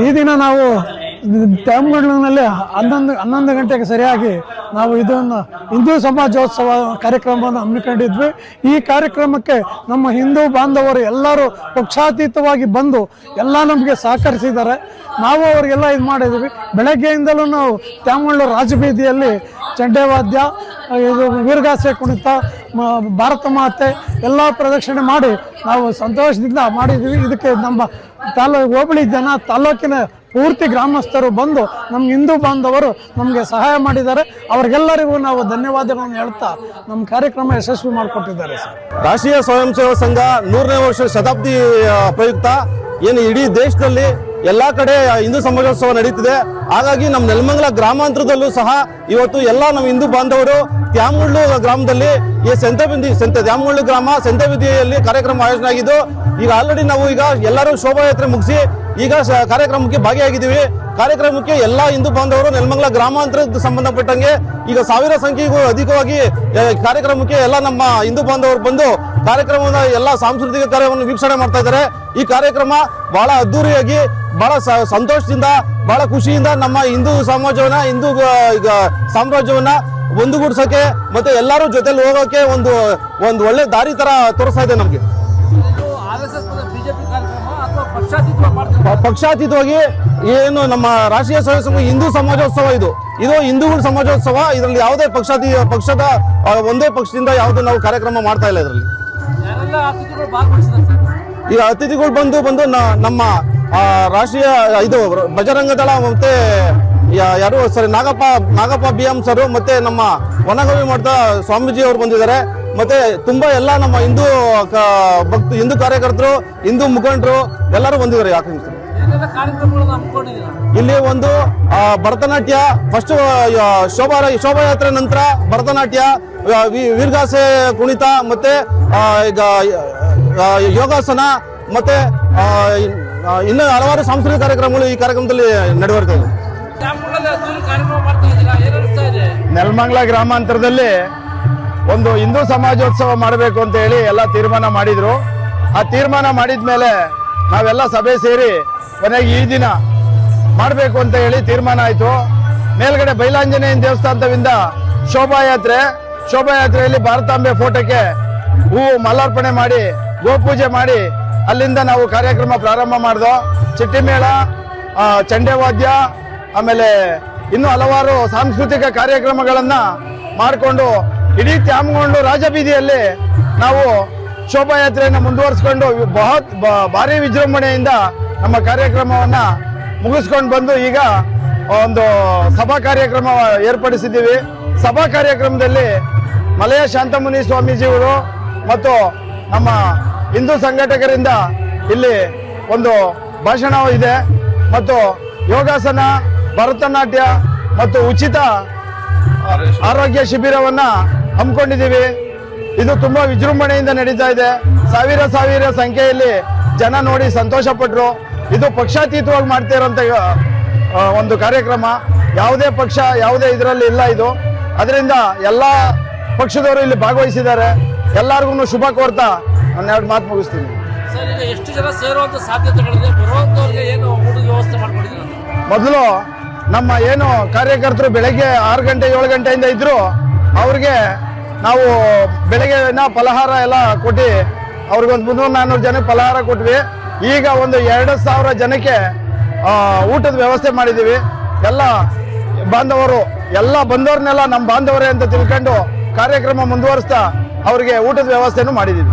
ಈ ದಿನ ನಾವು ತ್ಯಾಮಗಡನಲ್ಲಿ 11 ಗಂಟೆಗೆ ಸರಿಯಾಗಿ ನಾವು ಇದನ್ನು ಹಿಂದೂ ಸಮಾಜೋತ್ಸವ ಕಾರ್ಯಕ್ರಮವನ್ನು ಹಮ್ಮಿಕೊಂಡಿದ್ವಿ. ಈ ಕಾರ್ಯಕ್ರಮಕ್ಕೆ ನಮ್ಮ ಹಿಂದೂ ಬಾಂಧವರು ಎಲ್ಲರೂ ಪಕ್ಷಾತೀತವಾಗಿ ಬಂದು ಎಲ್ಲ ನಮಗೆ ಸಹಕರಿಸಿದ್ದಾರೆ. ನಾವು ಅವರಿಗೆಲ್ಲ ಇದು ಮಾಡಿದ್ವಿ. ಬೆಳಗ್ಗೆಯಿಂದಲೂ ನಾವು ತ್ಯಾಮಗಡ ರಾಜಬೀದಿಯಲ್ಲಿ ಚಂಡೆವಾದ್ಯ, ಇದು ವೀರಗಾಸೆ ಕುಣಿತ, ಭಾರತ ಮಾತೆ ಎಲ್ಲ ಪ್ರದಕ್ಷಿಣೆ ಮಾಡಿ ನಾವು ಸಂತೋಷದಿಂದ ಮಾಡಿದ್ವಿ. ಇದಕ್ಕೆ ನಮ್ಮ ಹೋಬಳಿ ಜನ, ತಾಲೂಕಿನ ಪೂರ್ತಿ ಗ್ರಾಮಸ್ಥರು ಬಂದು ನಮ್ಮ ಹಿಂದೂ ಬಾಂಧವರು ನಮಗೆ ಸಹಾಯ ಮಾಡಿದ್ದಾರೆ. ಅವರಿಗೆಲ್ಲರಿಗೂ ನಾವು ಧನ್ಯವಾದಗಳನ್ನು ಹೇಳ್ತಾ ನಮ್ಮ ಕಾರ್ಯಕ್ರಮ ಯಶಸ್ವಿ ಮಾಡಿಕೊಟ್ಟಿದ್ದಾರೆ ಸರ್. ರಾಷ್ಟ್ರೀಯ ಸ್ವಯಂ ಸೇವಕ ಸಂಘ 100ನೇ ವರ್ಷ ಶತಾಬ್ದಿ ಪ್ರಯುಕ್ತ ಏನು ಇಡೀ ದೇಶದಲ್ಲಿ ಎಲ್ಲಾ ಕಡೆ ಹಿಂದೂ ಸಮಾಜೋತ್ಸವ ನಡೀತಿದೆ. ಹಾಗಾಗಿ ನಮ್ಮ ನೆಲಮಂಗಲ ಗ್ರಾಮಾಂತರದಲ್ಲೂ ಸಹ ಇವತ್ತು ಎಲ್ಲ ನಮ್ಮ ಹಿಂದೂ ಬಾಂಧವರು ತ್ಯಾಮಗಡ ಗ್ರಾಮದಲ್ಲಿ ಈ ಸಂತ ತ್ಯಾಮಗಡ ಗ್ರಾಮ ಸಂತೆಬೀದಿಯಲ್ಲಿ ಕಾರ್ಯಕ್ರಮ ಆಯೋಜನೆ ಆಗಿದ್ದು, ಈಗ ಆಲ್ರೆಡಿ ನಾವು ಈಗ ಎಲ್ಲರೂ ಶೋಭಾಯಾತ್ರೆ ಮುಗಿಸಿ ಈಗ ಕಾರ್ಯಕ್ರಮಕ್ಕೆ ಭಾಗಿಯಾಗಿದ್ದೀವಿ. ಕಾರ್ಯಕ್ರಮಕ್ಕೆ ಎಲ್ಲ ಹಿಂದೂ ಬಾಂಧವರು ನೆಲಮಂಗಲ ಗ್ರಾಮಾಂತರದ ಸಂಬಂಧಪಟ್ಟಂಗೆ ಈಗ 1000 ಸಂಖ್ಯೆಗೂ ಅಧಿಕವಾಗಿ ಕಾರ್ಯಕ್ರಮಕ್ಕೆ ಎಲ್ಲ ನಮ್ಮ ಹಿಂದೂ ಬಾಂಧವರು ಬಂದು ಕಾರ್ಯಕ್ರಮದ ಎಲ್ಲ ಸಾಂಸ್ಕೃತಿಕ ಕಾರ್ಯವನ್ನು ವೀಕ್ಷಣೆ ಮಾಡ್ತಾ ಇದ್ದಾರೆ. ಈ ಕಾರ್ಯಕ್ರಮ ಬಹಳ ಅದ್ದೂರಿಯಾಗಿ, ಬಹಳ ಸಂತೋಷದಿಂದ, ಬಹಳ ಖುಷಿಯಿಂದ ನಮ್ಮ ಹಿಂದೂ ಸಮಾಜವನ್ನ, ಹಿಂದೂ ಸಾಮ್ರಾಜ್ಯವನ್ನ ಒಂದುಗೂಡಿಸೋಕೆ ಮತ್ತೆ ಎಲ್ಲರೂ ಜೊತೆಲಿ ಹೋಗೋಕೆ ಒಂದು ಒಳ್ಳೆ ದಾರಿ ತರ ತೋರಿಸ್ತಾ ಇದೆ ನಮ್ಗೆ. ಪಕ್ಷಾತೀತವಾಗಿ ಏನು ನಮ್ಮ ರಾಷ್ಟ್ರೀಯ ಸ್ವಯಂ ಸೇವಕ ಹಿಂದೂ ಸಮಾಜೋತ್ಸವ ಇದು ಹಿಂದೂಗಳ ಸಮಾಜೋತ್ಸವ. ಇದರಲ್ಲಿ ಯಾವುದೇ ಪಕ್ಷದ ಒಂದೇ ಪಕ್ಷದಿಂದ ಯಾವುದೇ ನಾವು ಕಾರ್ಯಕ್ರಮ ಮಾಡ್ತಾ ಇಲ್ಲ. ಇದರಲ್ಲಿ ಈಗ ಅತಿಥಿಗಳು ಬಂದು ನಮ್ಮ ರಾಷ್ಟ್ರೀಯ ಇದು ಬಜರಂಗ ದಳ ಮತ್ತೆ ಯಾರು ಸರಿ ನಾಗಪ್ಪ BM ಸರ್ ಮತ್ತೆ ನಮ್ಮ ವನಗವಿ ಮಠದ ಸ್ವಾಮೀಜಿ ಅವರು ಬಂದಿದ್ದಾರೆ. ಮತ್ತೆ ತುಂಬಾ ಎಲ್ಲ ನಮ್ಮ ಹಿಂದೂ ಕಾರ್ಯಕರ್ತರು, ಹಿಂದೂ ಮುಖಂಡರು ಎಲ್ಲರೂ ಬಂದಿದ್ದಾರೆ. ಯಾಕೆ ಇಲ್ಲಿ ಒಂದು ಭರತನಾಟ್ಯ ಫಸ್ಟ್ ಶೋಭಾಯಾತ್ರೆ ನಂತರ ಭರತನಾಟ್ಯ, ವೀರಗಾಸೆ ಕುಣಿತ ಮತ್ತೆ ಈಗ ಯೋಗಾಸನ ಮತ್ತೆ ಇನ್ನು ಹಲವಾರು ಸಾಂಸ್ಕೃತಿಕ ಕಾರ್ಯಕ್ರಮಗಳು ಈ ಕಾರ್ಯಕ್ರಮದಲ್ಲಿ ನಡೆಯುತ್ತಿದೆ. ನೆಲಮಂಗಲ ಗ್ರಾಮಾಂತರದಲ್ಲಿ ಒಂದು ಹಿಂದೂ ಸಮಾಜೋತ್ಸವ ಮಾಡಬೇಕು ಅಂತ ಹೇಳಿ ಎಲ್ಲ ತೀರ್ಮಾನ ಮಾಡಿದ್ರು. ಆ ತೀರ್ಮಾನ ಮಾಡಿದ ಮೇಲೆ ನಾವೆಲ್ಲ ಸಭೆ ಸೇರಿ ಕೊನೆಗೆ ಈ ದಿನ ಮಾಡಬೇಕು ಅಂತ ಹೇಳಿ ತೀರ್ಮಾನ ಆಯಿತು. ಮೇಲ್ಗಡೆ ಬೈಲಾಂಜನೇಯನ ದೇವಸ್ಥಾನದಿಂದ ಶೋಭಾಯಾತ್ರೆಯಲ್ಲಿ ಭಾರತಾಂಬೆ ಫೋಟೋಕ್ಕೆ ಹೂವು ಮಾಲಾರ್ಪಣೆ ಮಾಡಿ ಗೋಪೂಜೆ ಮಾಡಿ ಅಲ್ಲಿಂದ ನಾವು ಕಾರ್ಯಕ್ರಮ ಪ್ರಾರಂಭ ಮಾಡಿದೋ. ಚಿಟ್ಟಿಮೇಳ, ಚಂಡೆವಾದ್ಯ, ಆಮೇಲೆ ಇನ್ನೂ ಹಲವಾರು ಸಾಂಸ್ಕೃತಿಕ ಕಾರ್ಯಕ್ರಮಗಳನ್ನು ಮಾಡಿಕೊಂಡು ಇಡೀ ತ್ಯಾಮಗಡ ರಾಜಬೀದಿಯಲ್ಲಿ ನಾವು ಶೋಭಾಯಾತ್ರೆಯನ್ನು ಮುಂದುವರಿಸಿಕೊಂಡು ಭಾರಿ ವಿಜೃಂಭಣೆಯಿಂದ ನಮ್ಮ ಕಾರ್ಯಕ್ರಮವನ್ನು ಮುಗಿಸ್ಕೊಂಡು ಬಂದು ಈಗ ಒಂದು ಸಭಾ ಕಾರ್ಯಕ್ರಮ ಏರ್ಪಡಿಸಿದ್ದೀವಿ. ಸಭಾ ಕಾರ್ಯಕ್ರಮದಲ್ಲಿ ಮಲಯ ಶಾಂತಮುನಿ ಸ್ವಾಮೀಜಿಗಳು ಮತ್ತು ನಮ್ಮ ಹಿಂದೂ ಸಂಘಟಕರಿಂದ ಇಲ್ಲಿ ಒಂದು ಭಾಷಣ ಇದೆ ಮತ್ತು ಯೋಗಾಸನ, ಭರತನಾಟ್ಯ ಮತ್ತು ಉಚಿತ ಆರೋಗ್ಯ ಶಿಬಿರವನ್ನ ಹಮ್ಮಿಕೊಂಡಿದ್ದೀವಿ. ಇದು ತುಂಬಾ ವಿಜೃಂಭಣೆಯಿಂದ ನಡೀತಾ ಇದೆ. ಸಾವಿರ ಸಂಖ್ಯೆಯಲ್ಲಿ ಜನ ನೋಡಿ ಸಂತೋಷ ಪಟ್ಟರು. ಇದು ಪಕ್ಷಾತೀತವಾಗಿ ಮಾಡ್ತಾ ಇರೋಂಥ ಒಂದು ಕಾರ್ಯಕ್ರಮ. ಯಾವುದೇ ಪಕ್ಷ ಯಾವುದೇ ಇದರಲ್ಲಿ ಇಲ್ಲ ಇದು. ಅದರಿಂದ ಎಲ್ಲ ಪಕ್ಷದವರು ಇಲ್ಲಿ ಭಾಗವಹಿಸಿದ್ದಾರೆ. ಎಲ್ಲರಿಗೂ ಶುಭ ಕೋರ್ತಾ ಒಂದೆರಡು ಮಾತು ಮುಗಿಸ್ತೀನಿ. ಎಷ್ಟು ಜನ ಸೇರುವಂತ ಸಾಧ್ಯತೆಗಳಿದೆ? ಬರುವಂತವರಿಗೆ ಏನು ಊಟದ ವ್ಯವಸ್ಥೆ ಮಾಡ್ಕೊಂಡಿದ್ದೀರಾ? ಮೊದಲು ನಮ್ಮ ಏನು ಕಾರ್ಯಕರ್ತರು ಬೆಳಗ್ಗೆ 6 ಗಂಟೆ 7 ಗಂಟೆಯಿಂದ ಇದ್ರು, ಅವ್ರಿಗೆ ನಾವು ಬೆಳಗ್ಗೆ ಫಲಹಾರ ಎಲ್ಲ ಕೊಟ್ಟು ಅವ್ರಿಗೊಂದು 300-400 ಜನಕ್ಕೆ ಫಲಹಾರ ಕೊಟ್ವಿ. ಈಗ ಒಂದು 2,000 ಜನಕ್ಕೆ ಊಟದ ವ್ಯವಸ್ಥೆ ಮಾಡಿದ್ದೀವಿ. ಎಲ್ಲ ಬಾಂಧವರು ಎಲ್ಲ ಬಂದವ್ರನ್ನೆಲ್ಲ ನಮ್ಮ ಬಾಂಧವರೇ ಅಂತ ತಿಳ್ಕೊಂಡು ಕಾರ್ಯಕ್ರಮ ಮುಂದುವರಿಸ್ತಾ ಅವರಿಗೆ ಊಟದ ವ್ಯವಸ್ಥೆನೂ ಮಾಡಿದ್ದೀವಿ.